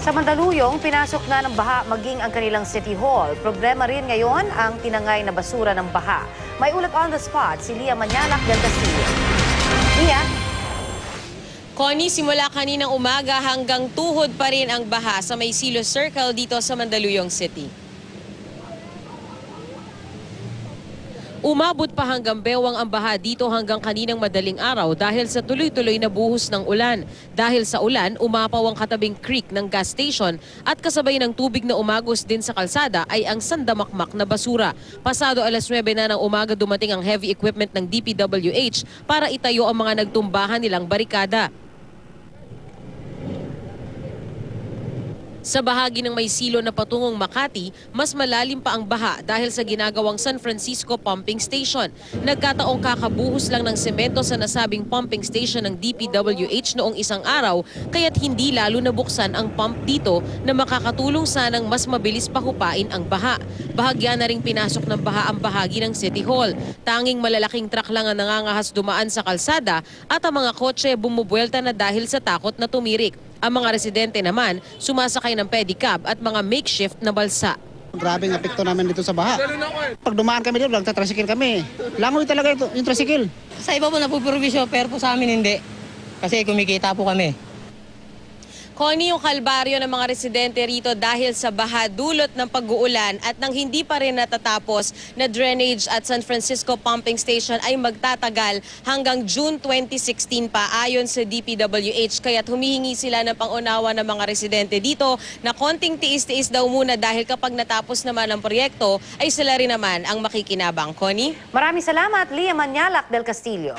Sa Mandaluyong, pinasok na ng baha maging ang kanilang City Hall. Problema rin ngayon ang tinangay na basura ng baha. May ulat on the spot si Lia Manialak del Castillo. Lia? Connie, simula kaninang umaga hanggang tuhod pa rin ang baha sa May Silos Circle dito sa Mandaluyong City. Umabot pa hanggang bewang ang baha dito hanggang kaninang madaling araw dahil sa tuloy-tuloy na buhos ng ulan. Dahil sa ulan, umapaw ang katabing creek ng gas station at kasabay ng tubig na umagos din sa kalsada ay ang sandamakmak na basura. Pasado alas 9 na ng umaga dumating ang heavy equipment ng DPWH para itayo ang mga nagtumbahan nilang barikada. Sa bahagi ng may silo na patungong Makati, mas malalim pa ang baha dahil sa ginagawang San Francisco Pumping Station. Nagkataong kakabuhos lang ng semento sa nasabing pumping station ng DPWH noong isang araw, kaya't hindi lalo nabuksan ang pump dito na makakatulong sanang mas mabilis pahupain ang baha. Bahagya na ring pinasok ng baha ang bahagi ng City Hall. Tanging malalaking truck lang ang nangangahas dumaan sa kalsada at ang mga kotse bumubuelta na dahil sa takot na tumirik. Ang mga residente naman sumasakay ng pedicab at mga makeshift na balsa. Grabe ang apekto namin dito sa baha. Pag dumaan kami dito, nagtatrasikil kami. Langoy talaga yung trasikil. Sa iba po napuprovisyo, pero po sa amin hindi. Kasi kumikita po kami. Connie, yung kalbaryo ng mga residente rito dahil sa baha dulot ng pag-uulan at nang hindi pa rin natatapos na drainage at San Francisco Pumping Station ay magtatagal hanggang June 2016 pa ayon sa DPWH. Kaya't humihingi sila ng pangunawa ng mga residente dito na konting tiis-tiis daw muna dahil kapag natapos naman ang proyekto ay sila rin naman ang makikinabang. Connie? Maraming salamat, Lia Manialak del Castillo.